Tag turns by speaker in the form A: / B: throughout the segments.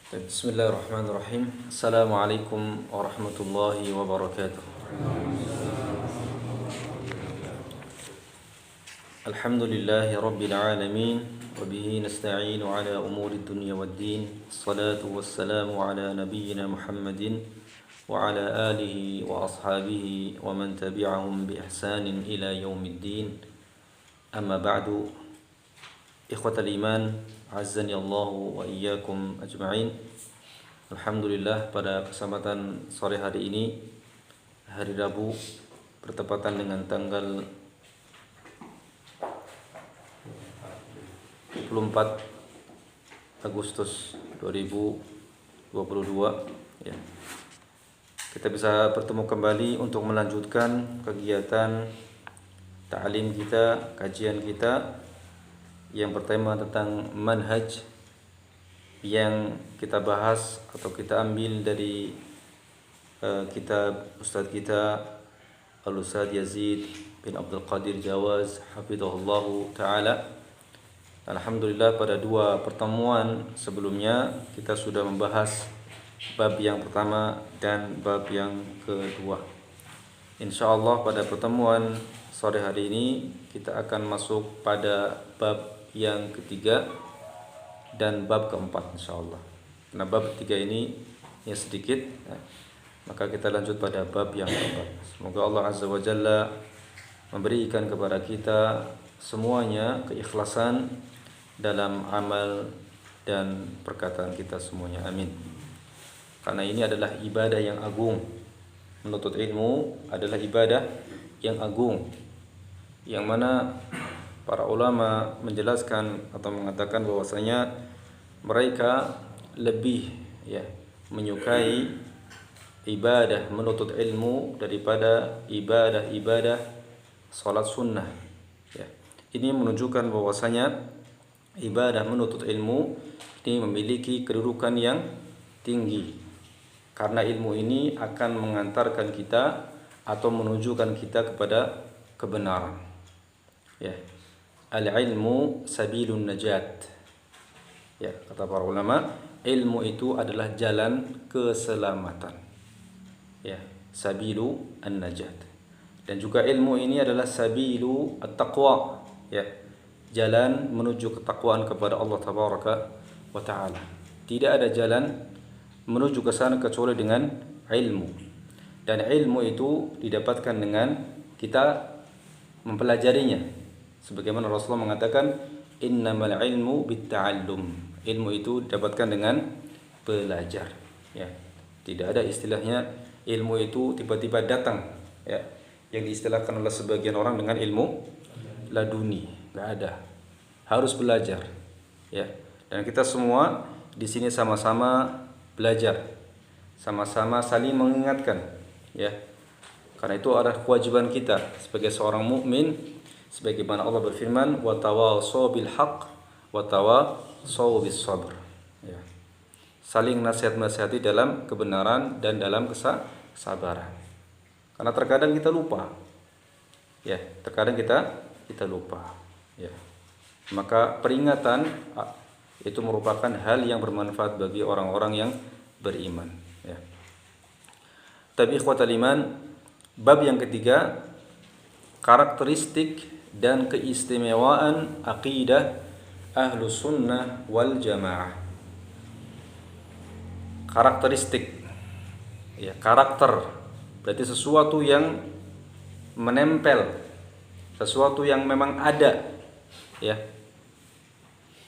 A: Bismillahirrahmanirrahim. Assalamualaikum warahmatullahi wabarakatuh. Alhamdulillahi rabbil alamin. Wabihi nasta'inu ala umuri dunya waddin. Assalatu wassalamu ala nabiyyina Muhammadin wa ala alihi wa ashabihi wa man tabi'ahum bi ihsanin ila yaumiddin. Amma ba'du. Ikhwatal iman, azzani Allahu wa iyyakum ajma'in. Alhamdulillah, pada kesempatan sore hari ini, hari Rabu, bertepatan dengan tanggal 24 Agustus 2022 ya. Kita bisa bertemu kembali untuk melanjutkan kegiatan ta'lim kita, kajian kita yang bertema tentang manhaj, yang kita bahas atau kita ambil dari kitab Ustadz kita Al-Ustadz Yazid bin Abdul Qadir Jawaz hafizahullahu ta'ala. Alhamdulillah, pada dua pertemuan sebelumnya kita sudah membahas bab yang pertama dan bab yang kedua. InsyaAllah pada pertemuan sore hari ini kita akan masuk pada bab yang ketiga dan bab keempat insyaallah. Nah, bab ketiga ini ya sedikit ya, maka kita lanjut pada bab yang keempat. Semoga Allah Azza wa Jalla memberikan kepada kita semuanya keikhlasan dalam amal dan perkataan kita semuanya, amin. Karena ini adalah ibadah yang agung. Menuntut ilmu adalah ibadah yang agung, yang mana para ulama menjelaskan atau mengatakan bahwasanya mereka lebih menyukai ibadah menuntut ilmu daripada ibadah salat sunnah ya. Ini menunjukkan bahwasanya ibadah menuntut ilmu ini memiliki kedudukan yang tinggi, karena ilmu ini akan mengantarkan kita atau menunjukkan kita kepada kebenaran ya. Al-ilmu sabilun najat ya, kata para ulama, ilmu itu adalah jalan keselamatan ya, sabilu an-najat. Dan juga ilmu ini adalah sabilu at-taqwa ya, jalan menuju ketakwaan kepada Allah tabaraka wa taala. Tidak ada jalan menuju ke sana kecuali dengan ilmu. Dan ilmu itu didapatkan dengan kita mempelajarinya. Sebagaimana Rasulullah mengatakan, innamal ilmu bitta'allum. Ilmu itu didapatkan dengan belajar ya. Tidak ada istilahnya ilmu itu tiba-tiba datang ya, yang diistilahkan oleh sebagian orang dengan ilmu laduni. Enggak ada. Harus belajar ya. Dan kita semua di sini sama-sama belajar, sama-sama saling mengingatkan ya. Karena itu adalah kewajiban kita sebagai seorang mukmin. Sebagaimana Allah berfirman, wa tawashaw bil haqq wa tawashaw bis sabr ya. Saling nasihat-nasihati dalam kebenaran dan dalam kesabaran. Karena terkadang kita lupa ya, terkadang kita lupa ya. Maka peringatan itu merupakan hal yang bermanfaat bagi orang-orang yang beriman ya. Tapi ikhwatal iman, bab yang ketiga, karakteristik dan keistimewaan akidah Ahlus Sunnah wal Jamaah. Karakteristik ya, karakter berarti sesuatu yang menempel, sesuatu yang memang ada ya,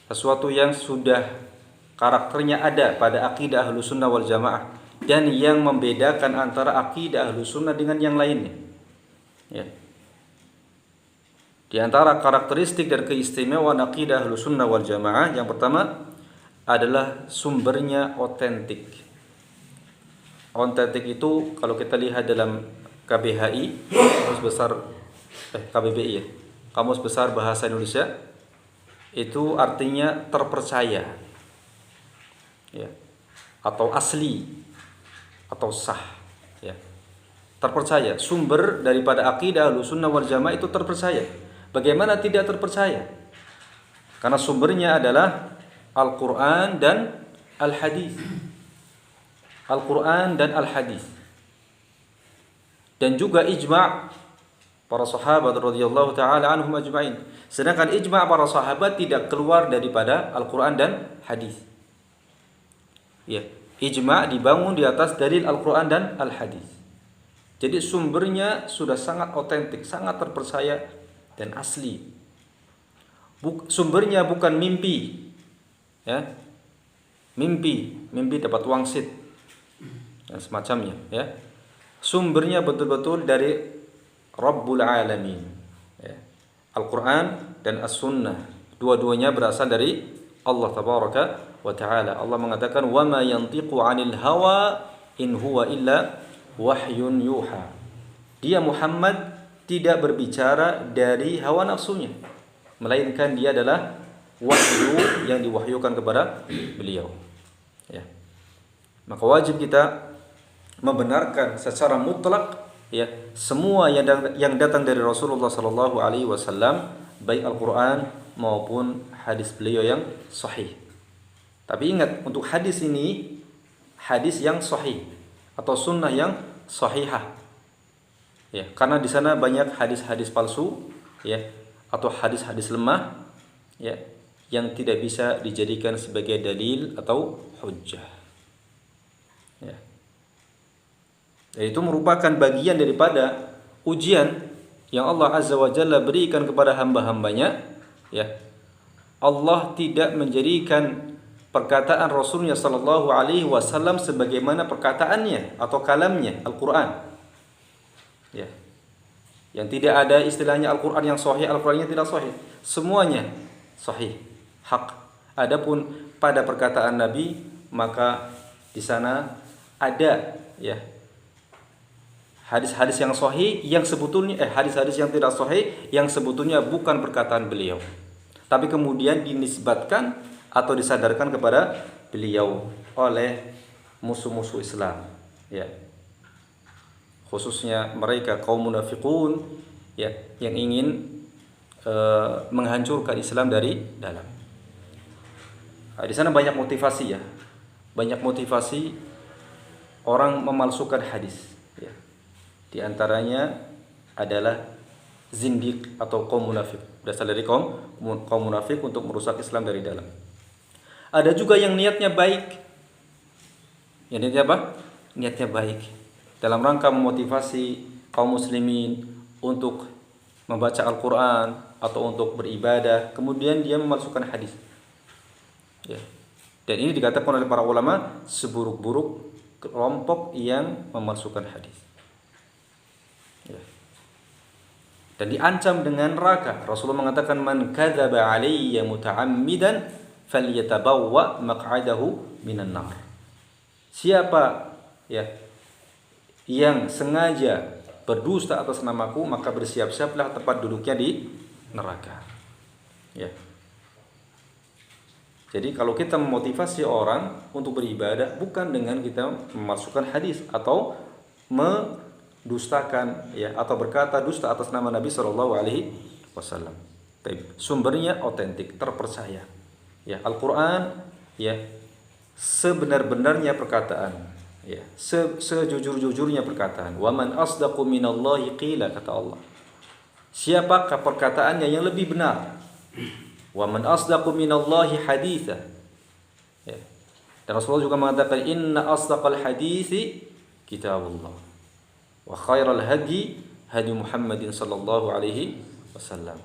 A: sesuatu yang sudah karakternya ada pada akidah Ahlus Sunnah wal Jamaah, dan yang membedakan antara akidah Ahlus Sunnah dengan yang lainnya ya. Di antara karakteristik dan keistimewaan akidah Ahlus Sunnah wal Jamaah, yang pertama adalah sumbernya otentik. Otentik itu kalau kita lihat dalam KBHI, Kamus Besar KBBI ya, Kamus Besar Bahasa Indonesia, itu artinya terpercaya ya, atau asli atau sah ya. Terpercaya, sumber daripada akidah Ahlus Sunnah wal Jamaah itu terpercaya. Bagaimana tidak terpercaya? Karena sumbernya adalah Al-Quran dan al-hadis. Al-Quran dan al-hadis. Dan juga ijma' para sahabat radhiyallahu taala anhum ajma'in. Sedangkan ijma' para sahabat tidak keluar daripada Al-Quran dan hadis. Ya, ijma' dibangun di atas dalil Al-Quran dan al-hadis. Jadi sumbernya sudah sangat otentik, sangat terpercaya dan asli. Sumbernya bukan mimpi. Ya. Mimpi dapat wangsit dan semacamnya, ya. Sumbernya betul-betul dari Rabbul Alamin, ya. Al-Quran dan As-Sunnah, dua-duanya berasal dari Allah Tabaraka wa Ta'ala. Allah mengatakan, wa ma yantiqu 'anil hawa in huwa illa wahyun yuha. Dia Muhammad tidak berbicara dari hawa nafsunya, melainkan dia adalah wahyu yang diwahyukan kepada beliau. Ya. Maka wajib kita membenarkan secara mutlak, ya, semua yang datang dari Rasulullah sallallahu alaihi wasallam, baik Al-Qur'an maupun hadis beliau yang sahih. Tapi ingat, untuk hadis ini hadis yang sahih atau sunnah yang sahihah. Ya, karena di sana banyak hadis-hadis palsu, ya, atau hadis-hadis lemah, ya, yang tidak bisa dijadikan sebagai dalil atau hujjah. Ya. Dan itu merupakan bagian daripada ujian yang Allah Azza wa Jalla berikan kepada hamba-hambanya, ya. Allah tidak menjadikan perkataan Rasulnya sallallahu alaihi wasallam sebagaimana perkataannya atau kalamnya Al-Qur'an. Ya. Yang tidak ada istilahnya Al-Qur'an yang sahih, Al-Qur'an yang tidak sahih. Semuanya sahih, hak. Adapun pada perkataan Nabi, maka di sana ada, ya, hadis-hadis yang sahih yang sebetulnya hadis-hadis yang tidak sahih yang sebetulnya bukan perkataan beliau, tapi kemudian dinisbatkan atau disadarkan kepada beliau oleh musuh-musuh Islam, ya. Khususnya mereka kaum munafiqun, ya, yang ingin menghancurkan Islam dari dalam. Di sana banyak motivasi, ya. Banyak motivasi orang memalsukan hadis, ya. Di antaranya adalah zindiq atau kaum munafik, berasal dari kaum munafik untuk merusak Islam dari dalam. Ada juga yang niatnya baik. Yang niatnya apa? Niatnya baik dalam rangka memotivasi kaum muslimin untuk membaca Al-Quran atau untuk beribadah, kemudian dia memalsukan hadis, ya. Dan ini dikatakan oleh para ulama seburuk-buruk kelompok yang memalsukan hadis, ya. Dan diancam dengan neraka. Rasulullah mengatakan, man kadzaba alayya muta'ammidan falyatabawwa maq'adahu minan nar. Siapa, ya, yang sengaja berdusta atas namaku, maka bersiap-siaplah tempat duduknya di neraka, ya. Jadi kalau kita memotivasi orang untuk beribadah bukan dengan kita memasukkan hadis atau mendustakan, ya, atau berkata dusta atas nama Nabi Shallallahu Alaihi Wasallam. Sumbernya otentik, terpercaya, ya. Al-Quran, ya, sebenar-benarnya perkataan, ya, sejujur-jujurnya perkataan. Wa man asdaqu minallahi qila, kata Allah. Siapakah perkataannya yang lebih benar? Wa man asdaqu minallahi haditha, ya. Dan Rasulullah juga mengatakan, inna asdaqal hadithi kitabullah wa khairal hadi hadi Muhammadin sallallahu alaihi wasallam,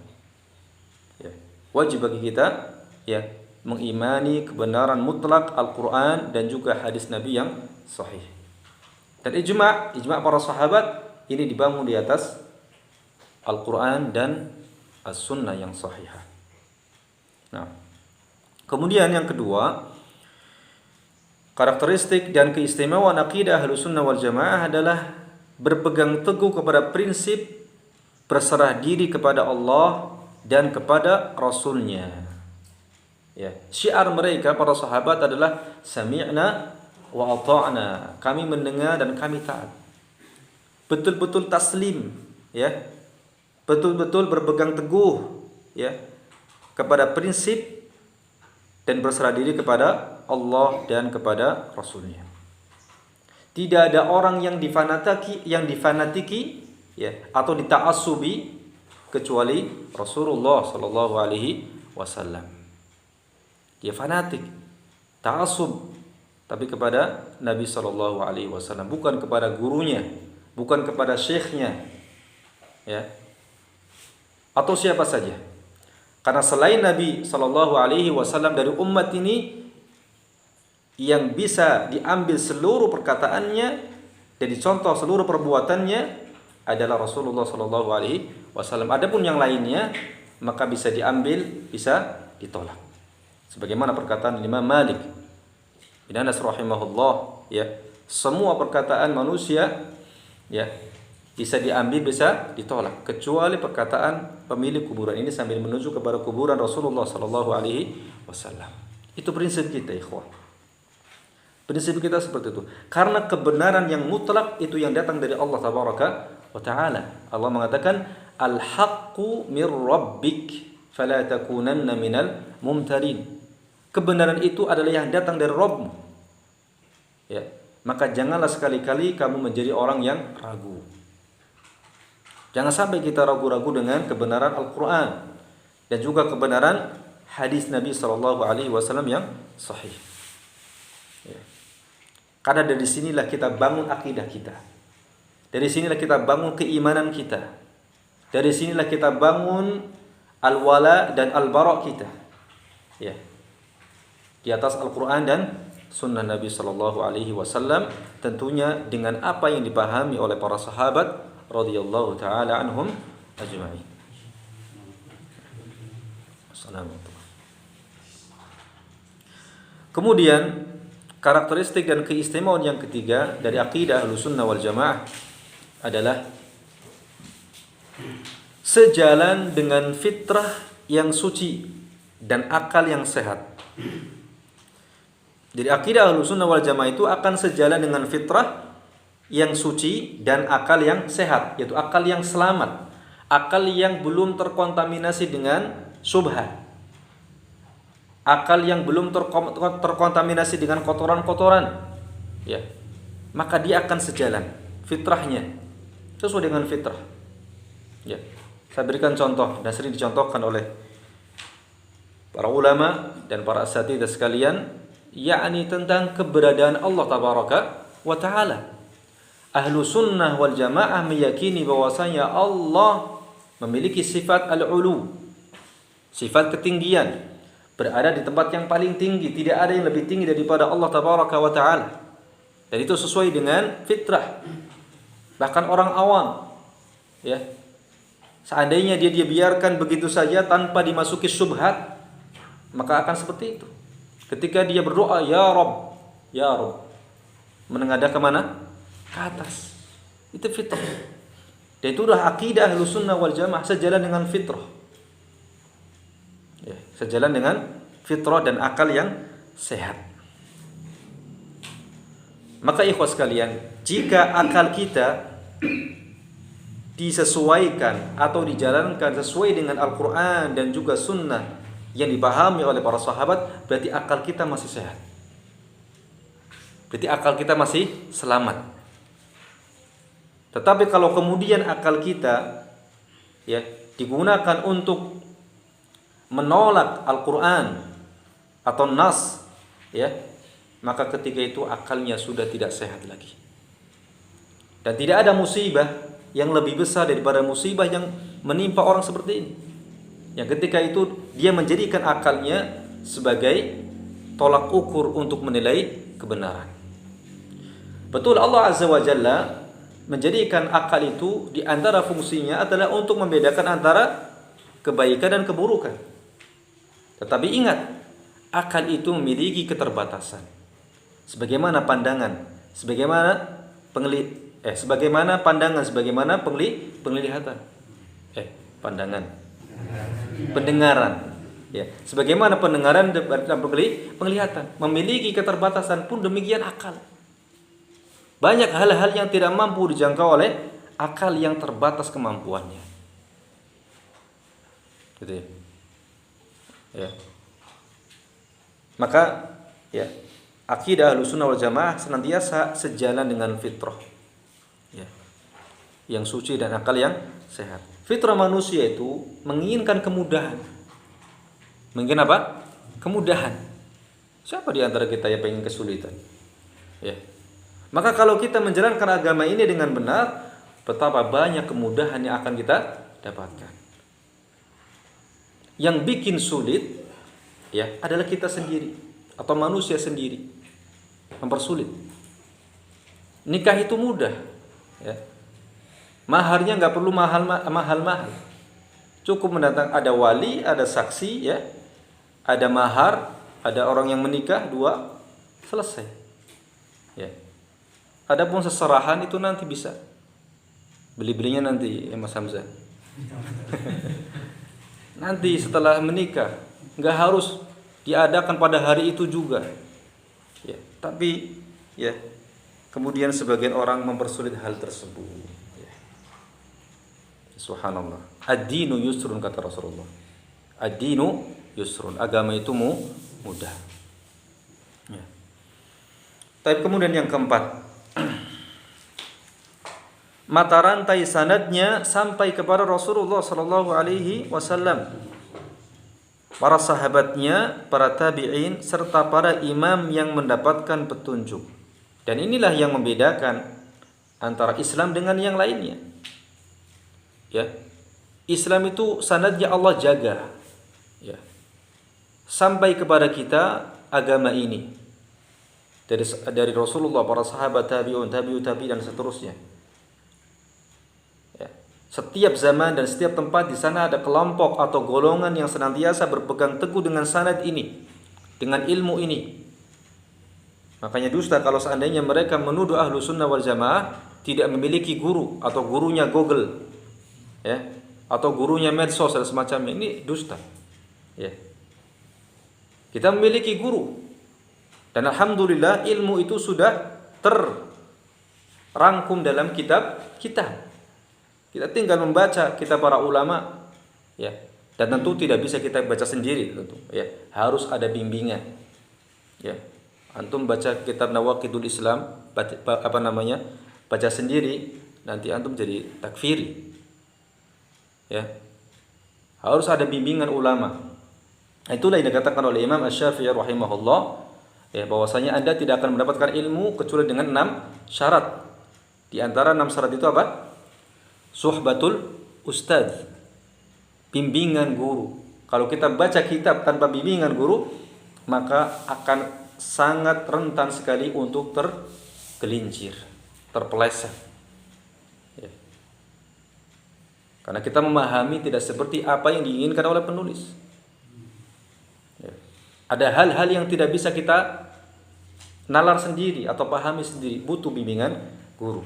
A: ya. Wajib bagi kita, ya, mengimani kebenaran mutlak Al-Quran dan juga hadis Nabi yang sahih. Dan ijma' para sahabat ini dibangun di atas Al-Quran dan As-Sunnah yang sahihah. Nah, kemudian yang kedua, karakteristik dan keistimewaan akidah Ahlussunnah wal Jamaah adalah berpegang teguh kepada prinsip berserah diri kepada Allah dan kepada Rasulnya, ya. Syiar mereka para sahabat adalah sami'na wa ata'na, kami mendengar dan kami taat. Betul-betul taslim, ya. Betul-betul berpegang teguh, ya, kepada prinsip dan berserah diri kepada Allah dan kepada Rasulnya. Tidak ada orang yang difanatiki ya, atau dita'assubi kecuali Rasulullah sallallahu alaihi wasallam. Dia fanatik, ta'assub, tapi kepada Nabi sallallahu alaihi wasallam, bukan kepada gurunya, bukan kepada syekhnya, ya, atau siapa saja. Karena selain Nabi sallallahu alaihi wasallam dari umat ini yang bisa diambil seluruh perkataannya dan dicontoh seluruh perbuatannya adalah Rasulullah sallallahu alaihi wasallam. Adapun yang lainnya maka bisa diambil, bisa ditolak. Sebagaimana perkataan Imam Malik bin Anas rahimahullah, ya, semua perkataan manusia ya bisa diambil, bisa ditolak, kecuali perkataan pemilik kuburan ini sambil menuju kepada kuburan Rasulullah sallallahu alaihi wasallam. Itu prinsip kita, ikhwah. Prinsip kita seperti itu. Karena kebenaran yang mutlak itu yang datang dari Allah tabaraka wa taala. Allah mengatakan al-haqqu mir rabbik fala takunanna minal mumtarin. Kebenaran itu adalah yang datang dari Rabbmu. Ya, maka janganlah sekali-kali kamu menjadi orang yang ragu. Jangan sampai kita ragu-ragu dengan kebenaran Al-Qur'an dan juga kebenaran hadis Nabi sallallahu alaihi wasallam yang sahih. Ya. Karena dari sinilah kita bangun akidah kita. Dari sinilah kita bangun keimanan kita. Dari sinilah kita bangun al-wala dan al-bara kita. Ya. Di atas Al-Qur'an dan sunnah Nabi sallallahu alaihi wasallam, tentunya dengan apa yang dipahami oleh para sahabat radhiyallahu taala anhum ajma'in. Assalamualaikum. Kemudian karakteristik dan keistimewaan yang ketiga dari akidah Ahlussunnah wal Jamaah adalah sejalan dengan fitrah yang suci dan akal yang sehat. Jadi akidah Ahlussunnah wal Jamaah itu akan sejalan dengan fitrah yang suci dan akal yang sehat, yaitu akal yang selamat, akal yang belum terkontaminasi dengan syubhat, akal yang belum terkontaminasi dengan kotoran-kotoran, ya, maka dia akan sejalan fitrahnya sesuai dengan fitrah. Ya, saya berikan contoh dan sering dicontohkan oleh para ulama dan para asatidzah sekalian, yakni tentang keberadaan Allah tabaraka wa taala. Ahlussunnah wal Jamaah meyakini bahwasanya Allah memiliki sifat al-ulu, sifat ketinggian, berada di tempat yang paling tinggi, tidak ada yang lebih tinggi daripada Allah tabaraka wa taala. Dan itu sesuai dengan fitrah. Bahkan orang awam, ya, seandainya dia biarkan begitu saja tanpa dimasuki syubhat, maka akan seperti itu. Ketika dia berdoa ya Rabb, ya Rabb, menengadah ke mana? Ke atas. Itu fitrah. Dan itulah akidah Ahlussunnah wal Jamaah, sejalan dengan fitrah. Ya, sejalan dengan fitrah dan akal yang sehat. Maka ikhwas sekalian, jika akal kita disesuaikan atau dijalankan sesuai dengan Al-Quran dan juga sunnah yang dipahami oleh para sahabat, berarti akal kita masih sehat. Berarti akal kita masih selamat. Tetapi kalau kemudian akal kita ya digunakan untuk menolak Al-Quran atau nas, ya, maka ketika itu akalnya sudah tidak sehat lagi. Dan tidak ada musibah yang lebih besar daripada musibah yang menimpa orang seperti ini. Yang ketika itu dia menjadikan akalnya sebagai tolak ukur untuk menilai kebenaran. Betul, Allah Azza wa Jalla menjadikan akal itu di antara fungsinya adalah untuk membedakan antara kebaikan dan keburukan. Tetapi ingat, akal itu memiliki keterbatasan. Sebagaimana pandangan, sebagaimana pandangan, sebagaimana penglihatan. Pandangan. Pendengaran. Ya, sebagaimana pendengaran dan penglihatan memiliki keterbatasan, pun demikian akal. Banyak hal-hal yang tidak mampu dijangkau oleh akal yang terbatas kemampuannya. Gitu ya. Ya. Maka ya, akidah Ahlussunnah wal Jamaah senantiasa sejalan dengan fitrah. Ya. Yang suci dan akal yang sehat. Fitrah manusia itu menginginkan kemudahan. Menginginkan apa? Kemudahan. Siapa di antara kita yang pengen kesulitan? Ya. Maka kalau kita menjalankan agama ini dengan benar, betapa banyak kemudahan yang akan kita dapatkan. Yang bikin sulit ya adalah kita sendiri atau manusia sendiri mempersulit. Nikah itu mudah, ya. Maharnya nggak perlu mahal-mahal. Cukup mendatang ada wali, ada saksi, ya, ada mahar, ada orang yang menikah, 2, selesai. Ya. Adapun seserahan itu nanti bisa beli-belinya nanti, ya Mas Hamzah. Nanti setelah menikah, nggak harus diadakan pada hari itu juga. Ya, tapi ya kemudian sebagian orang mempersulit hal tersebut. Ya. Subhanallah. Ad-dinu yusrun kata Rasulullah. Ad-dinu yusrun. Agama itu mudah. Ya. Tapi kemudian yang keempat, mata rantai sanadnya sampai kepada Rasulullah sallallahu alaihi wasallam, para sahabatnya, para tabi'in serta para imam yang mendapatkan petunjuk. Dan inilah yang membedakan antara Islam dengan yang lainnya. Ya. Islam itu sanadnya Allah jaga. Ya. Sampai kepada kita agama ini. Dari Rasulullah, para sahabat, tabi'un, tabi'ut tabi'in dan seterusnya. Ya. Setiap zaman dan setiap tempat di sana ada kelompok atau golongan yang senantiasa berpegang teguh dengan sanad ini, dengan ilmu ini. Makanya dusta kalau seandainya mereka menuduh Ahlussunnah wal Jamaah tidak memiliki guru atau gurunya Google, ya, atau gurunya medsos dan semacamnya. Ini dusta. Ya. Kita memiliki guru. Dan alhamdulillah ilmu itu sudah terrangkum dalam kitab kita. Kita tinggal membaca kitab para ulama, ya. Dan tentu tidak bisa kita baca sendiri, tentu, ya. Harus ada bimbingan. Ya. Antum baca kitab Nawaqidul Islam, baca sendiri, nanti antum jadi takfiri. Ya. Harus ada bimbingan ulama. Itulah yang dikatakan oleh Imam Asy-Syafi'i rahimahullah, ya, bahwasanya Anda tidak akan mendapatkan ilmu kecuali dengan 6 syarat. Di antara 6 syarat itu apa? Suhbatul ustadz, bimbingan guru. Kalau kita baca kitab tanpa bimbingan guru, maka akan sangat rentan sekali untuk tergelincir, terpeleset. Ya. Karena kita memahami tidak seperti apa yang diinginkan oleh penulis. Ya. Ada hal-hal yang tidak bisa kita nalar sendiri atau pahami sendiri, butuh bimbingan guru.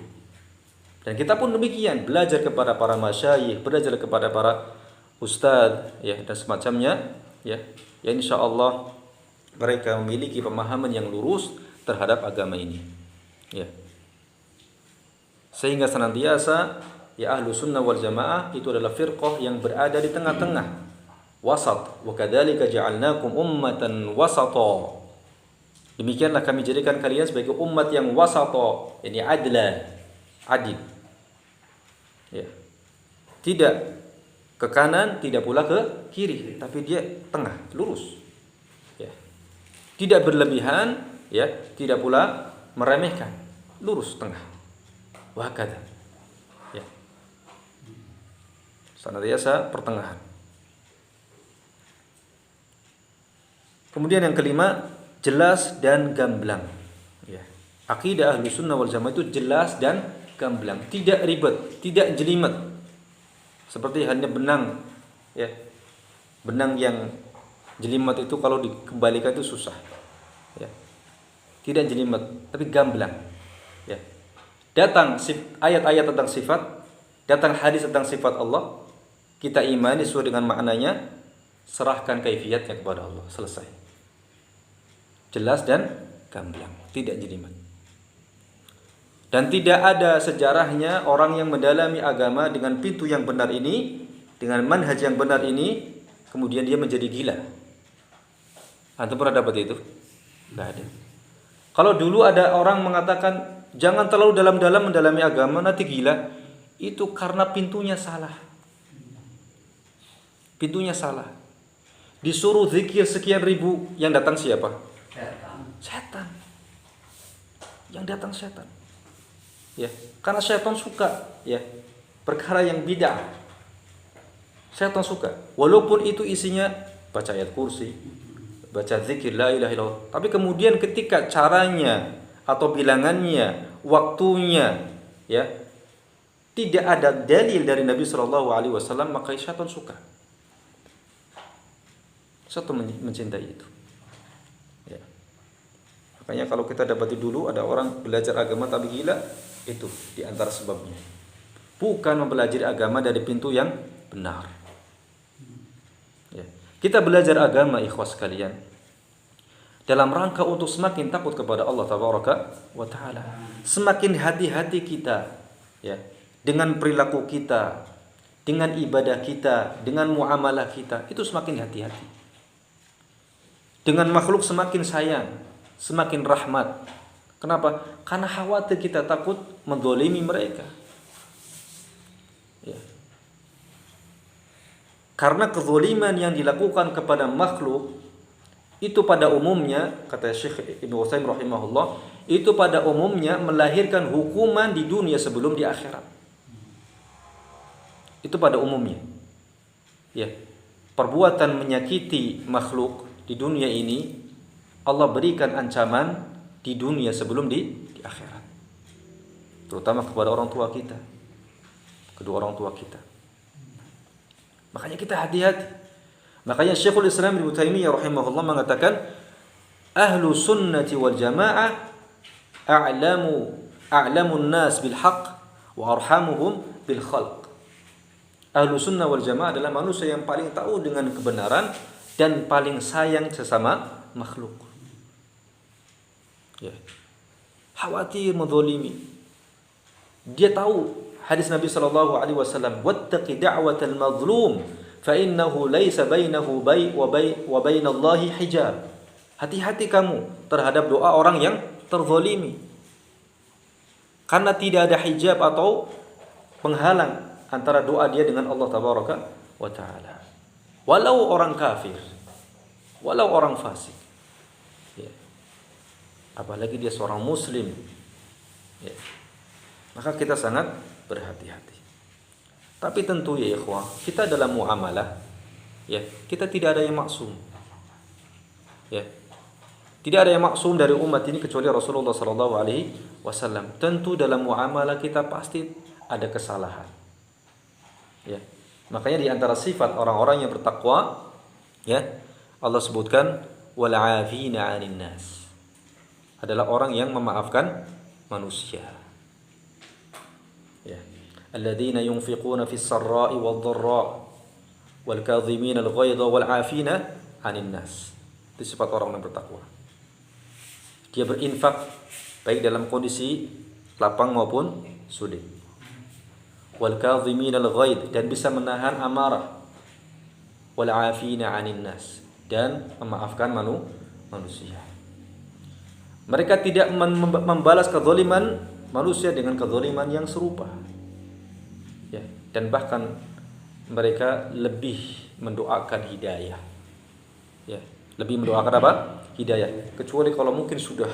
A: Dan kita pun demikian, belajar kepada para masyayikh, belajar kepada para ustadz, ya, dan semacamnya, ya. Ya insyaallah mereka memiliki pemahaman yang lurus terhadap agama ini. Ya. Sehingga senantiasa ya Ahlussunnah wal Jamaah itu adalah firqah yang berada di tengah-tengah, wasat. Wa kadzalika ja'alnakum ummatan wasata. Demikianlah kami jadikan kalian sebagai umat yang wasata, yakni adil. Ya. Tidak ke kanan, tidak pula ke kiri, tapi dia tengah, lurus. Ya. Tidak berlebihan, ya, tidak pula meremehkan, lurus tengah. Wahkada. Ya. Senantiasa pertengahan. Kemudian yang kelima, jelas dan gamblang. Ya. Akidah Ahlussunnah wal Jamaah itu jelas dan gamblang, tidak ribet, tidak jelimet. Seperti halnya benang, ya. Benang yang jelimet itu kalau dikembalikan itu susah. Ya. Tidak jelimet, tapi gamblang. Ya. Datang ayat-ayat tentang sifat, datang hadis tentang sifat Allah, kita imani sesuai dengan maknanya, serahkan kaifiatnya kepada Allah, selesai. Jelas dan gamblang, tidak jelimet. Dan tidak ada sejarahnya orang yang mendalami agama dengan pintu yang benar ini, dengan manhaj yang benar ini, kemudian dia menjadi gila. Antum pernah dapat itu? Nggak ada. Kalau dulu ada orang mengatakan jangan terlalu dalam-dalam mendalami agama, nanti gila. Itu karena pintunya salah. Pintunya salah. Disuruh zikir sekian ribu, yang datang siapa? Setan. Yang datang setan. Ya, karena setan suka ya perkara yang bid'ah. Setan suka. Walaupun itu isinya baca ayat kursi, baca zikir la ilaha illallah. Tapi kemudian ketika caranya atau bilangannya, waktunya ya tidak ada dalil dari Nabi Shallallahu alaihi wasallam, maka syaitan suka. Syaitan mencintai itu. Ya. Makanya kalau kita dapati dulu ada orang belajar agama tapi gila, itu di antara sebabnya. Bukan mempelajari agama dari pintu yang benar. Ya. Kita belajar agama ikhwas sekalian dalam rangka untuk semakin takut kepada Allah Tabaraka wa Ta'ala. Semakin hati-hati kita ya dengan perilaku kita, dengan ibadah kita, dengan muamalah kita, itu semakin hati-hati. Dengan makhluk semakin sayang, semakin rahmat. Kenapa? Karena khawatir kita takut menzalimi mereka. Ya. Karena kezaliman yang dilakukan kepada makhluk itu pada umumnya, kata Syekh Ibnu Utsaimin rahimahullah, itu pada umumnya melahirkan hukuman di dunia sebelum di akhirat. Itu pada umumnya. Ya. Perbuatan menyakiti makhluk di dunia ini Allah berikan ancaman di dunia sebelum di akhirat. Terutama kepada orang tua kita. Kedua orang tua kita. Makanya kita hati-hati. Makanya Syekhul Islam Ibnu Taimiyah rahimahullah mengatakan ahlu sunnati wal jamaah a'lamun nas bil haqq wa arhamuhum bil khalq. Ahlu sunnah wal jamaah adalah manusia yang paling tahu dengan kebenaran dan paling sayang sesama makhluk. Ya. Khawatir menzalimi. Dia tahu hadis Nabi sallallahu alaihi wasallam, "Wattaqi da'watal mazlum fa innahu laisa bainahu wa bainallahi hijab." Hati-hati kamu terhadap doa orang yang terzalimi. Karena tidak ada hijab atau penghalang antara doa dia dengan Allah Tabaraka wa Ta'ala. Walau orang kafir, walau orang fasik, ya. Apalagi dia seorang muslim, ya. Maka kita sangat berhati-hati. Tapi tentu ya ikhwah, kita dalam muamalah, ya, kita tidak ada yang maksum, ya. Tidak ada yang maksum dari umat ini kecuali Rasulullah Sallallahu Alaihi Wasallam. Tentu dalam muamalah kita pasti ada kesalahan, ya. Makanya di antara sifat orang-orang yang bertakwa, ya, Allah sebutkan wal 'afina 'anil nas. Adalah orang yang memaafkan manusia. Ya. Alladzina yunfiquna fis sarra'i wad dharra wal kadhimina al ghaidha wal 'afina 'anil nas. Itu sifat orang yang bertakwa. Dia berinfak baik dalam kondisi lapang maupun sulit. Wal kadhimin al ghaid, dan bisa menahan amarah. Wal 'afina 'anil nas, dan memaafkan manusia. Mereka tidak membalas kezaliman manusia dengan kezaliman yang serupa. Ya, dan bahkan mereka lebih mendoakan hidayah. Ya, lebih mendoakan apa? Hidayah. Kecuali kalau mungkin sudah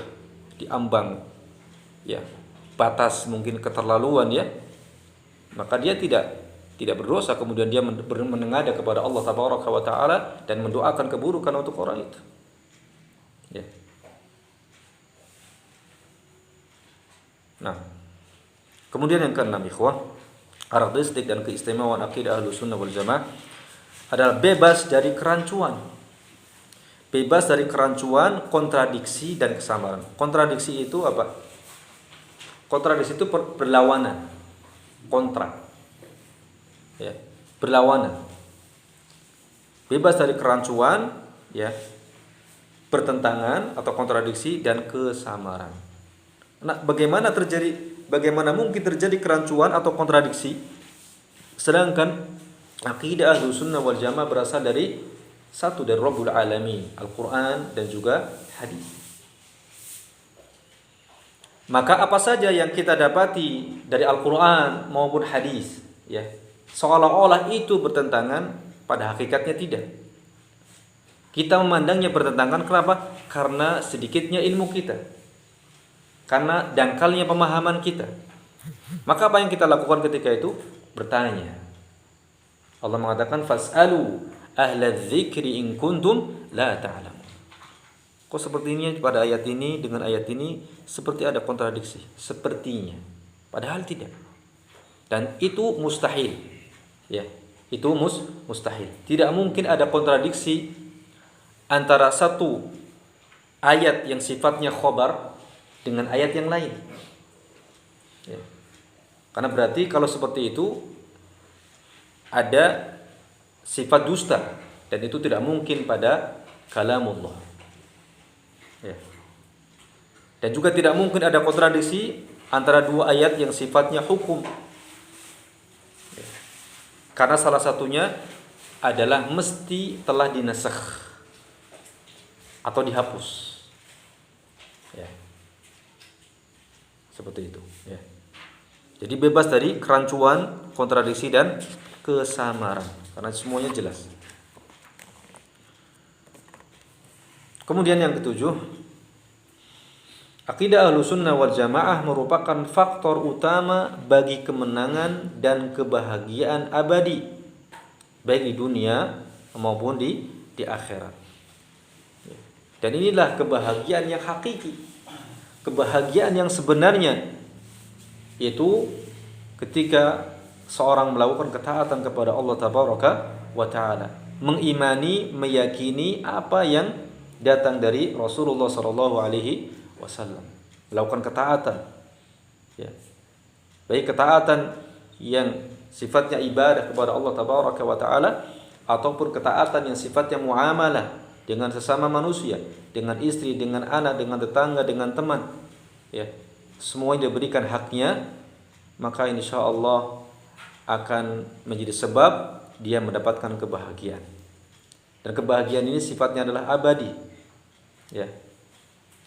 A: diambang ya batas mungkin keterlaluan ya, maka dia tidak berdosa, kemudian dia menengadah kepada Allah Tabaraka wa Ta'ala dan mendoakan keburukan untuk orang itu. Ya. Nah, kemudian yang keenam ikhwah, karakteristik dan keistimewaan akidah Ahlussunnah wal Jamaah adalah bebas dari kerancuan. Bebas dari kerancuan, kontradiksi dan kesamaran. Kontradiksi itu apa? Kontradiksi itu berlawanan. Kontra, ya, berlawanan, bebas dari kerancuan, ya, pertentangan atau kontradiksi dan kesamaran. Nah, bagaimana mungkin terjadi kerancuan atau kontradiksi, sedangkan akidah Ahlussunnah wal Jamaah berasal dari Satu dari Rabbul Alamin, Al-Quran dan juga hadis. Maka apa saja yang kita dapati dari Al-Quran maupun hadis, ya, seolah-olah itu bertentangan, pada hakikatnya tidak. Kita memandangnya bertentangan, kenapa? Karena sedikitnya ilmu kita, karena dangkalnya pemahaman kita. Maka apa yang kita lakukan ketika itu? Bertanya. Allah mengatakan fas'alu ahla dzikri in kuntum la ta'lamun. Kok sepertinya pada ayat ini dengan ayat ini seperti ada kontradiksi, sepertinya, padahal tidak. Dan itu mustahil. Ya, itu mustahil. Tidak mungkin ada kontradiksi antara satu ayat yang sifatnya khobar dengan ayat yang lain. Ya. Karena berarti kalau seperti itu ada sifat dusta, dan itu tidak mungkin pada kalamullah. Ya. Dan juga tidak mungkin ada kontradiksi antara dua ayat yang sifatnya hukum. Ya. Karena salah satunya adalah mesti telah dinasakh atau dihapus. Ya. Seperti itu. Ya. Jadi bebas dari kerancuan, kontradiksi dan kesamaran, karena semuanya jelas. Kemudian yang ketujuh, akidah Ahlussunnah wal Jamaah merupakan faktor utama bagi kemenangan dan kebahagiaan abadi, baik di dunia maupun di akhirat. Dan inilah kebahagiaan yang hakiki, kebahagiaan yang sebenarnya, yaitu ketika seorang melakukan ketaatan kepada Allah Tabaraka wa Ta'ala, mengimani, meyakini apa yang datang dari Rasulullah sallallahu alaihi wasallam, melakukan ketaatan, ya, baik ketaatan yang sifatnya ibadah kepada Allah Tabaraka wa Ta'ala ataupun ketaatan yang sifatnya muamalah dengan sesama manusia, dengan istri, dengan anak, dengan tetangga, dengan teman, ya, semuanya diberikan haknya, maka insyaallah akan menjadi sebab dia mendapatkan kebahagiaan. Dan kebahagiaan ini sifatnya adalah abadi. Ya.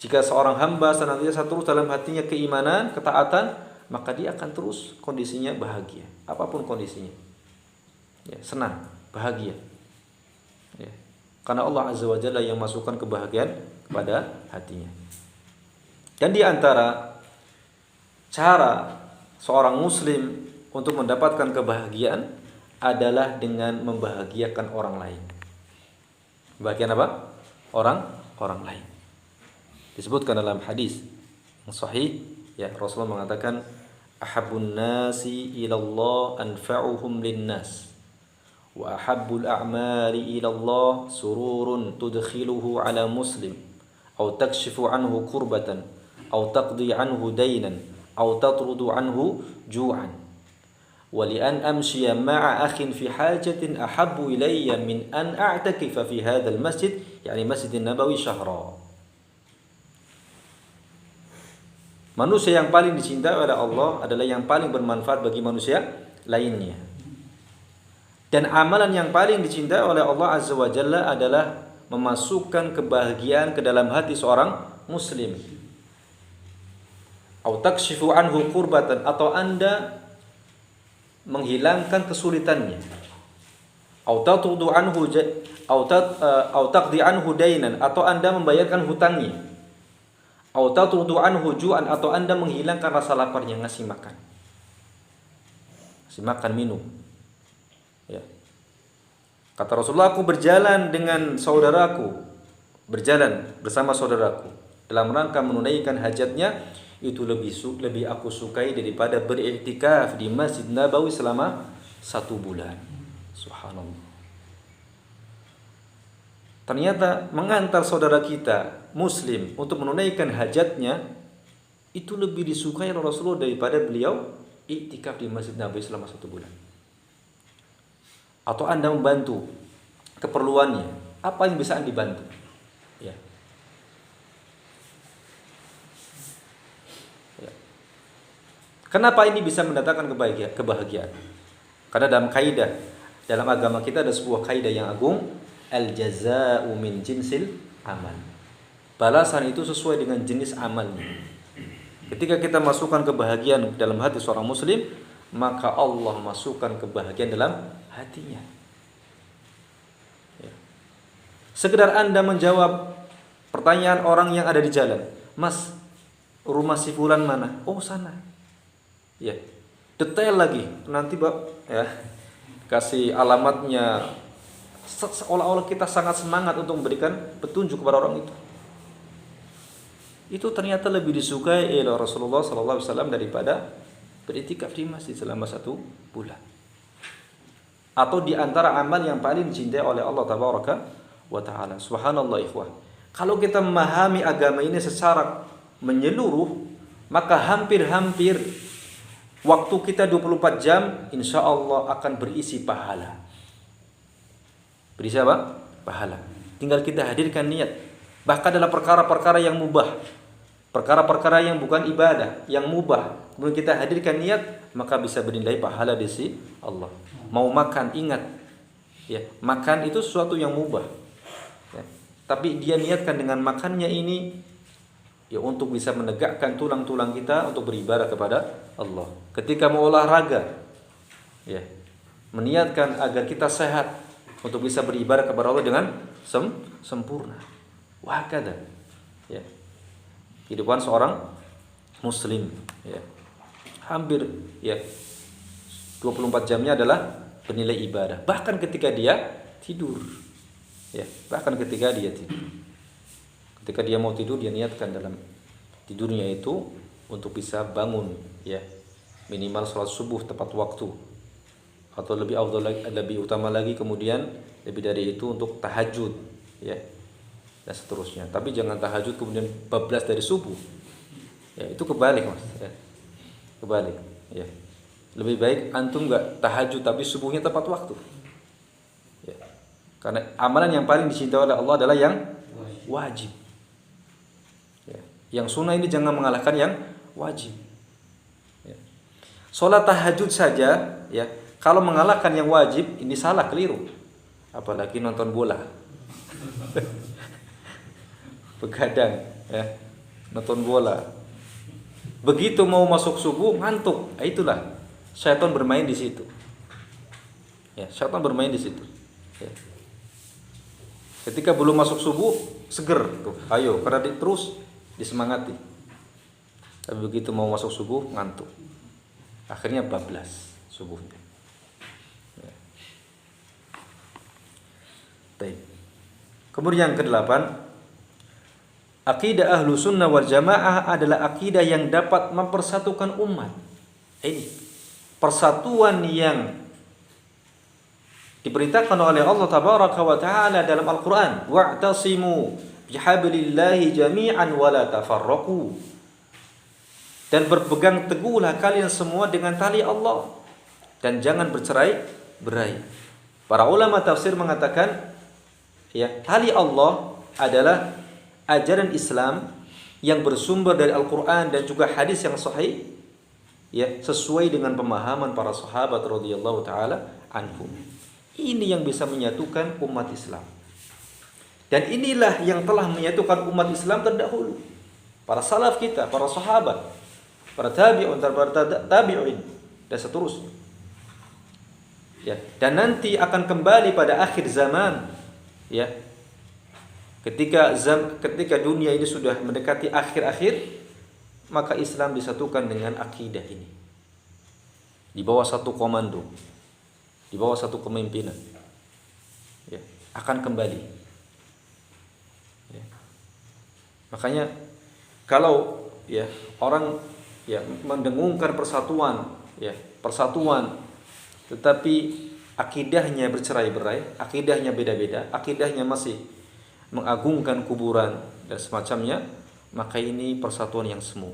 A: Jika seorang hamba senantiasa terus dalam hatinya keimanan, ketaatan, maka dia akan terus kondisinya bahagia, apapun kondisinya. Ya, senang, bahagia. Ya. Karena Allah Azza wa Jalla yang masukkan kebahagiaan kepada hatinya. Dan di antara cara seorang muslim untuk mendapatkan kebahagiaan adalah dengan membahagiakan orang lain. Bagian apa? Orang lain. Disebutkan dalam hadis yang sahih, ya, Rasulullah mengatakan ahabbun nasi ilallah anfa'uhum linnas wa ahabbul a'mali ilallah sururun tudkhiluhu ala muslim aw takshifu anhu kurbatan aw taqdi anhu daynan aw tatrudu anhu ju'an wa li an amshiya ma'a akhin fi hajatin ahabbu ilayya min an a'takifa fi hadzal masjid, yani Masjidin Nabawi syahra. Manusia yang paling dicintai oleh Allah adalah yang paling bermanfaat bagi manusia lainnya. Dan amalan yang paling dicintai oleh Allah Azza wa Jalla adalah memasukkan kebahagiaan ke dalam hati seorang muslim. Au takshifu anhu kurbatan, atau Anda menghilangkan kesulitannya. Au tatudu anhu au taqdi anhu dainan, atau Anda membayarkan hutangnya. Au tatudu anhu ju'an, atau Anda menghilangkan rasa laparnya, ngasih makan. Ngasih makan, minum. Ya. Kata Rasulullah, aku berjalan dengan saudaraku, berjalan bersama saudaraku dalam rangka menunaikan hajatnya, itu lebih aku sukai daripada beriktikaf di Masjid Nabawi selama 1 bulan. Subhanallah. Ternyata mengantar saudara kita muslim untuk menunaikan hajatnya itu lebih disukai oleh Rasulullah daripada beliau iktikaf di Masjid Nabawi selama 1 bulan. Atau Anda membantu keperluannya, apa yang bisa Anda dibantu? Ya. Kenapa ini bisa mendatangkan kebahagiaan? Karena dalam kaidah, dalam agama kita ada sebuah kaidah yang agung, Al-jazaa'u min jinsil amal. Balasan itu sesuai dengan jenis amalnya. Ketika kita masukkan kebahagiaan dalam hati seorang muslim, maka Allah masukkan kebahagiaan dalam hatinya. Ya. Sekedar Anda menjawab pertanyaan orang yang ada di jalan, "Mas, rumah si fulan mana?" "Oh, sana." Ya. Detail lagi, nanti ya, kasih alamatnya, seolah-olah kita sangat semangat untuk memberikan petunjuk kepada orang itu. Itu ternyata lebih disukai oleh Rasulullah SAW daripada beriktikaf di masjid selama 1 bulan. Atau di antara amal yang paling dicintai oleh Allah Tabaraka wa Ta'ala. Subhanallah ikhwah. Kalau kita memahami agama ini secara menyeluruh, maka hampir-hampir waktu kita 24 jam insya Allah akan berisi pahala. Berisi apa? Pahala. Tinggal kita hadirkan niat. Bahkan dalam perkara-perkara yang mubah, perkara-perkara yang bukan ibadah, yang mubah, kemudian kita hadirkan niat, maka bisa bernilai pahala di sisi Allah. Mau makan, ingat, ya, makan itu sesuatu yang mubah, ya. Tapi dia niatkan dengan makannya ini, ya, untuk bisa menegakkan tulang-tulang kita untuk beribadah kepada Allah. Ketika mau olahraga, ya, meniatkan agar kita sehat untuk bisa beribadah kepada Allah dengan sempurna. Wahkada, ya. Kehidupan seorang muslim, ya, hampir, ya, 24 jamnya adalah bernilai ibadah. Bahkan ketika dia tidur, ya, bahkan ketika dia tidur. Ketika dia mau tidur, dia niatkan dalam tidurnya itu untuk bisa bangun, ya, minimal sholat subuh tepat waktu, atau lebih utama lagi kemudian lebih dari itu untuk tahajud, ya, dan seterusnya. Tapi jangan tahajud kemudian bablas dari subuh, ya, itu kebalik, Mas, ya. Kebalik, ya. Lebih baik antum enggak tahajud tapi subuhnya tepat waktu, ya. Karena amalan yang paling dicintai oleh Allah adalah yang wajib, ya. Yang sunnah ini jangan mengalahkan yang wajib, ya. Sholat tahajud saja, ya, kalau mengalahkan yang wajib ini salah, keliru. Apalagi nonton bola. Begadang, ya, nonton bola. Begitu mau masuk subuh ngantuk, itulah syaitan bermain di situ. Ya, syaitan bermain di situ. Ya. Ketika belum masuk subuh seger tuh, ayo karena terus disemangati. Tapi begitu mau masuk subuh ngantuk, akhirnya bablas subuhnya. Ya. Baik. Kemudian yang ke-8, akidah ahlu sunnah wal jamaah adalah akidah yang dapat mempersatukan umat. Ini persatuan yang diperintahkan oleh Allah Tabaraka wa Ta'ala dalam Al-Quran. Wa'tasimu bihablillahi jami'an wa la tafarraqu. Dan berpegang teguhlah kalian semua dengan tali Allah dan jangan bercerai-berai. Para ulama tafsir mengatakan, ya, tali Allah adalah ajaran Islam yang bersumber dari Al-Quran dan juga hadis yang sahih, ya, sesuai dengan pemahaman para sahabat radhiyallahu taala anhum. Ini yang bisa menyatukan umat Islam. Dan inilah yang telah menyatukan umat Islam terdahulu. Para salaf kita, para sahabat, para tabi'un, tabi'in, dan seterusnya. Ya, dan nanti akan kembali pada akhir zaman, ya. Ketika dunia ini sudah mendekati akhir-akhir, maka Islam disatukan dengan akidah ini. Di bawah satu komando, di bawah satu kepemimpinan, ya, akan kembali. Ya. Makanya kalau, ya, orang, ya, mendengungkan persatuan, ya, persatuan, tetapi akidahnya bercerai-berai, akidahnya beda-beda, akidahnya masih mengagungkan kuburan dan semacamnya, maka ini persatuan yang semu.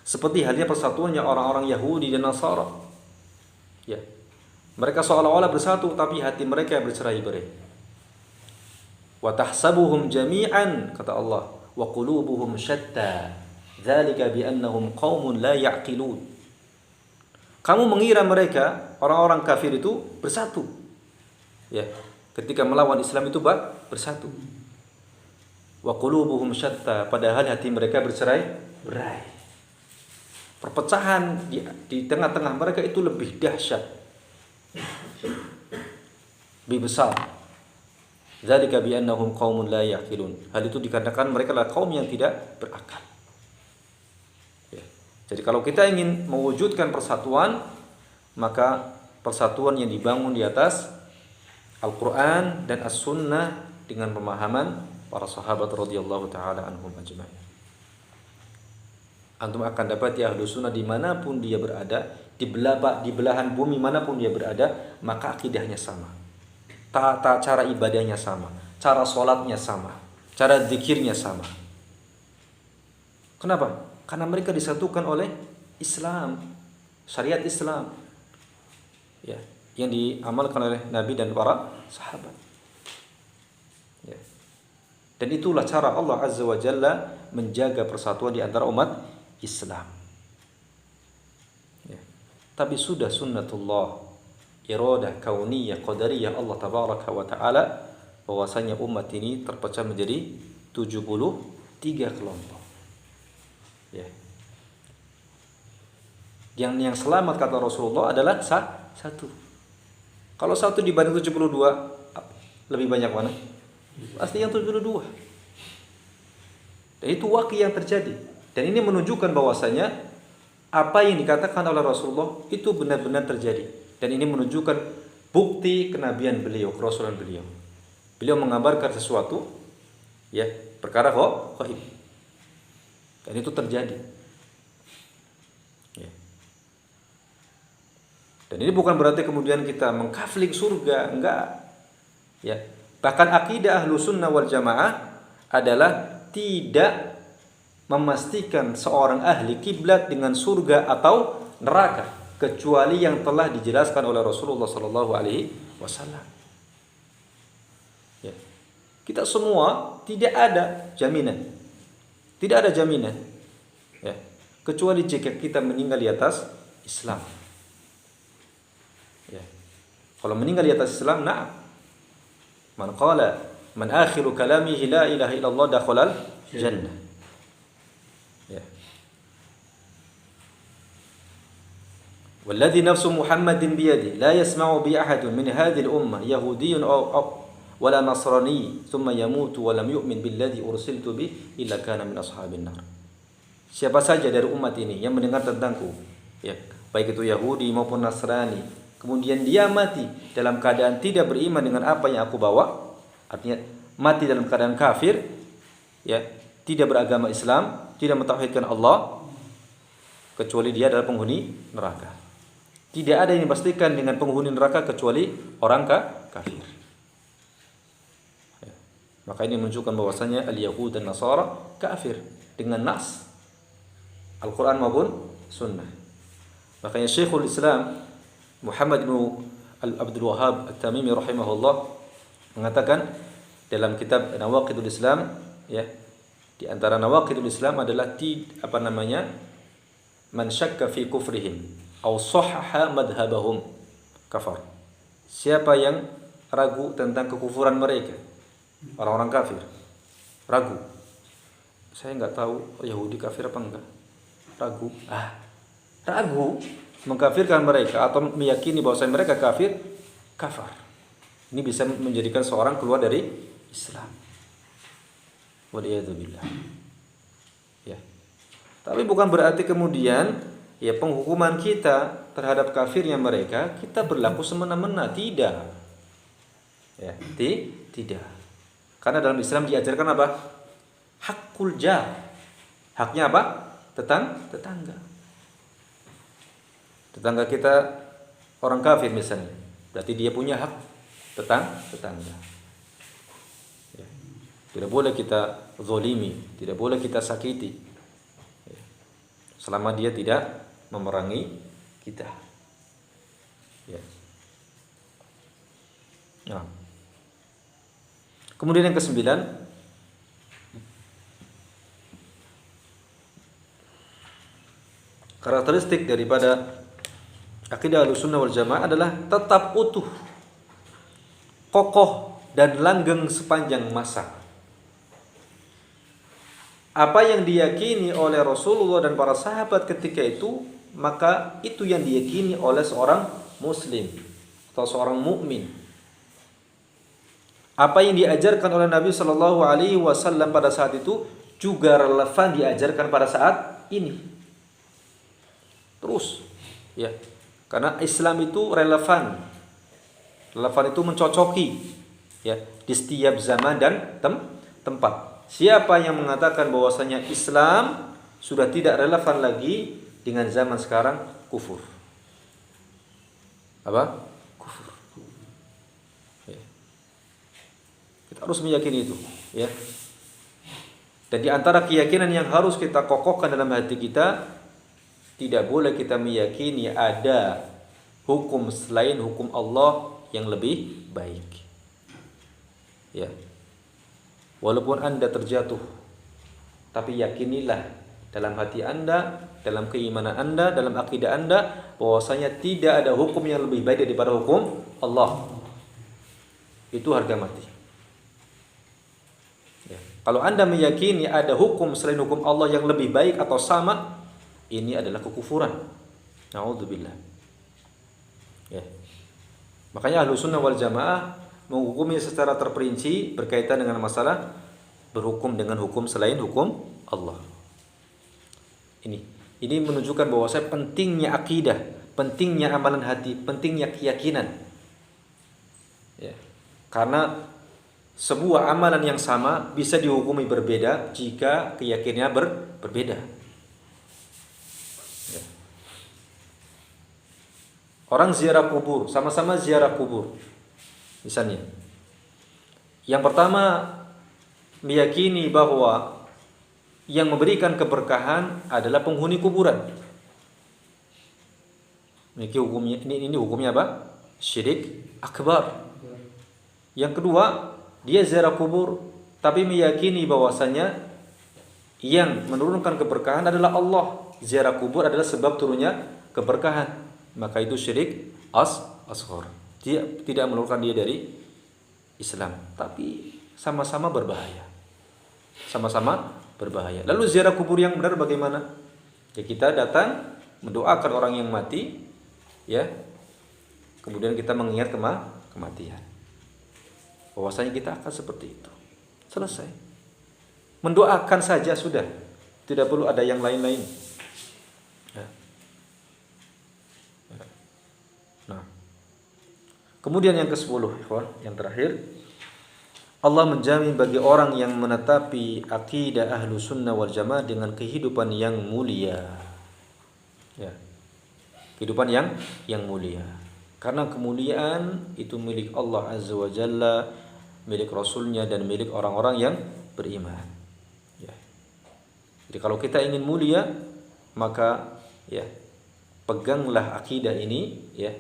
A: Seperti halnya persatuannya orang-orang Yahudi dan Nasara. Ya. Mereka seolah-olah bersatu tapi hati mereka bercerai-berai. Wa tahsabuhum jami'an, kata Allah, wa qulubuhum syatta. Dzalika bi annahum qaumun la ya'qilun. Kamu mengira mereka orang-orang kafir itu bersatu. Ya. ketika melawan Islam itu bersatu. Wa qulubuhum syatta, padahal hati mereka bercerai-berai. Perpecahan di tengah-tengah mereka itu lebih dahsyat, lebih besar. Dzalika bi annahum qaumun la yaqilun. Hal itu dikarenakan mereka adalah kaum yang tidak berakal. Ya. Jadi kalau kita ingin mewujudkan persatuan, maka persatuan yang dibangun di atas Al-Quran dan As-Sunnah dengan pemahaman para sahabat radhiyallahu ta'ala anhum ajma'in. Antum akan dapat ya Ahlus Sunnah dimanapun dia berada, di belahan bumi manapun dia berada, maka akidahnya sama, tata cara ibadahnya sama, cara sholatnya sama, cara zikirnya sama. Kenapa? Karena mereka disatukan oleh Islam, syariat Islam, ya, yang diamalkan oleh Nabi dan para sahabat. Ya. Dan itulah cara Allah Azza wa Jalla menjaga persatuan di antara umat Islam. Ya. Tapi sudah sunnatullah, iradah kauniyah qadariyah Allah tabaraka wa taala, bahwasanya umat ini terpecah menjadi 73 kelompok. Ya. Yang selamat kata Rasulullah adalah satu. Kalau satu dibanding 72, lebih banyak mana? Pasti yang 72. Dan itu waqi yang terjadi. Dan ini menunjukkan bahwasanya apa yang dikatakan oleh Rasulullah itu benar-benar terjadi. Dan ini menunjukkan bukti kenabian beliau, kerasulan beliau. Beliau mengabarkan sesuatu, ya, perkara gaib. Dan itu terjadi. Ya. Dan ini bukan berarti kemudian kita mengkafling surga, enggak. Ya. Bahkan akidah Ahlus Sunnah wal Jamaah adalah tidak memastikan seorang ahli kiblat dengan surga atau neraka kecuali yang telah dijelaskan oleh Rasulullah sallallahu alaihi wasallam. Ya. Kita semua tidak ada jaminan. Tidak ada jaminan. Ya. Kecuali jika kita meninggal di atas Islam. Ya. Kalau meninggal di atas Islam, na'am. Man qala man akhiru kalamihi la ilaha illallah dakhalal jannah. Ya. Walladhi nafsu Muhammadin biyadi la yasma'u bi ahadun min hadhihi al-ummah yahudiyyun aw wala nasrani thumma yamutu wa lam yu'min billadhi ursiltu bi illa kana min ashabin nar. Siapa saja dari umat ini yang mendengar tentangku, ya, baik itu Yahudi maupun Nasrani, kemudian dia mati dalam keadaan tidak beriman dengan apa yang aku bawa, artinya mati dalam keadaan kafir, ya, tidak beragama Islam, tidak mentauhidkan Allah, kecuali dia adalah penghuni neraka. Tidak ada yang dipastikan dengan penghuni neraka kecuali orang kafir. Ya. Maka ini menunjukkan bahwasanya al-Yahud dan Nasara kafir dengan nas Al-Quran maupun Sunnah. Makanya Syekhul Islam Muhammad bin Abdul Wahhab At-Tamimi rahimahullah mengatakan dalam kitab Nawaqidul Islam, ya, di antara nawaqidul Islam adalah man syakka fi kufrihim aw sahhaha madhhabahum kafar. Siapa yang ragu tentang kekufuran mereka, orang-orang kafir, ragu. Saya enggak tahu Yahudi kafir apa enggak. Ragu mengkafirkan mereka atau meyakini bahwa mereka kafir. Ini bisa menjadikan seorang keluar dari Islam. Waliyadzubillah. Ya. Tapi bukan berarti kemudian ya penghukuman kita terhadap kafirnya mereka kita berlaku semena-mena, tidak. Ya, tidak. Karena dalam Islam diajarkan apa? Hakul jar. Haknya apa? Tetangga. Tetangga kita orang kafir misalnya, berarti dia punya hak tetangga. Ya. Tidak boleh kita zalimi, tidak boleh kita sakiti, ya, selama dia tidak memerangi kita. Ya. Nah. Kemudian yang ke-9, karakteristik daripada akidah Ahlussunnah wal Jamaah adalah tetap utuh, kokoh dan langgeng sepanjang masa. Apa yang diyakini oleh Rasulullah dan para sahabat ketika itu, maka itu yang diyakini oleh seorang muslim atau seorang mukmin. Apa yang diajarkan oleh Nabi Shallallahu Alaihi Wasallam pada saat itu juga relevan diajarkan pada saat ini. Terus, ya, karena Islam itu relevan itu mencocoki, ya, di setiap zaman dan tempat. Siapa yang mengatakan bahwasanya Islam sudah tidak relevan lagi dengan zaman sekarang, kufur. Apa? Kufur. Ya. Kita harus meyakini itu, ya. Dan di antara keyakinan yang harus kita kokohkan dalam hati kita, tidak boleh kita meyakini ada hukum selain hukum Allah yang lebih baik. Ya. Walaupun Anda terjatuh, tapi yakinilah dalam hati Anda, dalam keimanan Anda, dalam akidah Anda, bahwasanya tidak ada hukum yang lebih baik daripada hukum Allah. Itu harga mati. Ya. Kalau Anda meyakini ada hukum selain hukum Allah yang lebih baik atau sama, ini adalah kekufuran. Na'udzubillah. Ya. Makanya Ahlussunnah wal Jamaah menghukumi secara terperinci berkaitan dengan masalah berhukum dengan hukum selain hukum Allah. Ini menunjukkan bahwa pentingnya akidah, pentingnya amalan hati, pentingnya keyakinan. Ya. Karena sebuah amalan yang sama bisa dihukumi berbeda jika keyakinannya berbeda. Ya. Orang ziarah kubur, sama-sama ziarah kubur. Misalnya, yang pertama meyakini bahwa yang memberikan keberkahan adalah penghuni kuburan. Ini hukumnya apa? Syirik akbar. Yang kedua, dia ziarah kubur tapi meyakini bahwasanya yang menurunkan keberkahan adalah Allah. Ziarah kubur adalah sebab turunnya keberkahan. Maka itu syirik asghar. Dia tidak menurunkan dia dari Islam, tapi sama-sama berbahaya. Sama-sama berbahaya. Lalu ziarah kubur yang benar bagaimana? Ya, kita datang mendoakan orang yang mati, ya. Kemudian kita mengingat kematian. Bahwasanya kita akan seperti itu. Selesai. Mendoakan saja sudah. Tidak perlu ada yang lain-lain. Ya. Nah. Kemudian yang ke-10, ikhwan, yang terakhir, Allah menjamin bagi orang yang menetapi akidah Ahlussunnah wal Jamaah dengan kehidupan yang mulia. Ya. Kehidupan yang mulia. Karena kemuliaan itu milik Allah Azza wa Jalla, milik Rasulnya dan milik orang-orang yang beriman. Ya. Jadi kalau kita ingin mulia, maka ya peganglah akidah ini, ya.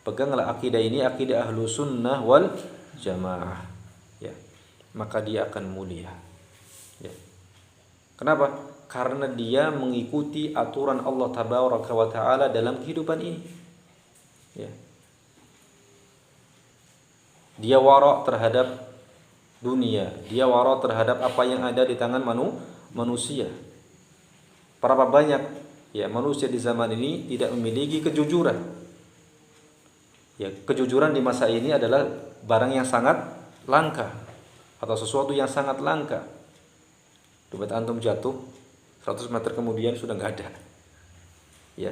A: Peganglah akidah ini, akidah Ahlussunnah wal Jamaah. Ya. Maka dia akan mulia. Ya. Kenapa? Karena dia mengikuti aturan Allah Tabaraka wa Ta'ala dalam kehidupan ini. Ya. Dia wara' terhadap dunia, dia wara' terhadap apa yang ada di tangan manusia. Berapa banyak ya manusia di zaman ini tidak memiliki kejujuran. Ya, kejujuran di masa ini adalah barang yang sangat langka atau sesuatu yang sangat langka. Dompet antum jatuh 100 meter kemudian sudah nggak ada. Ya.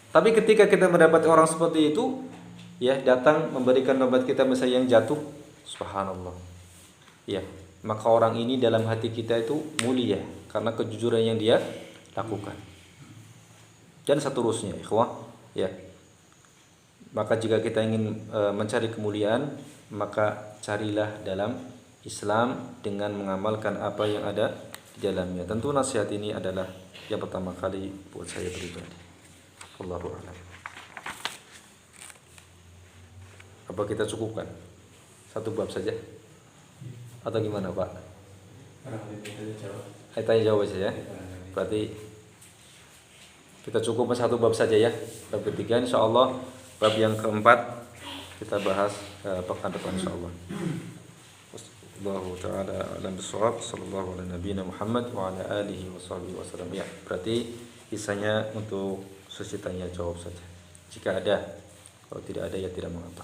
A: Tapi ketika kita mendapat orang seperti itu, ya, datang memberikan dompet kita misalnya yang jatuh, subhanallah. Ya, maka orang ini dalam hati kita itu mulia karena kejujuran yang dia lakukan. Dan seterusnya, ikhwah, ya. Maka jika kita ingin mencari kemuliaan, maka carilah dalam Islam dengan mengamalkan apa yang ada di dalamnya. Tentu nasihat ini adalah yang pertama kali buat saya pribadi. Wallahu a'lam. Apa kita cukupkan satu bab saja? Atau gimana, Pak? Tanya jawab saja ya. Berarti kita cukupkan satu bab saja ya. Bab ketiga insyaallah. Bab yang keempat kita bahas pekan depan insyaallah. Wallahu taala alam bisawab. Sallallahu ala nabiyina Muhammad wa ala alihi washabihi wasallam. Ya, berarti kisahnya untuk sesi tanya jawab saja. Jika ada, kalau tidak ada ya tidak mengapa.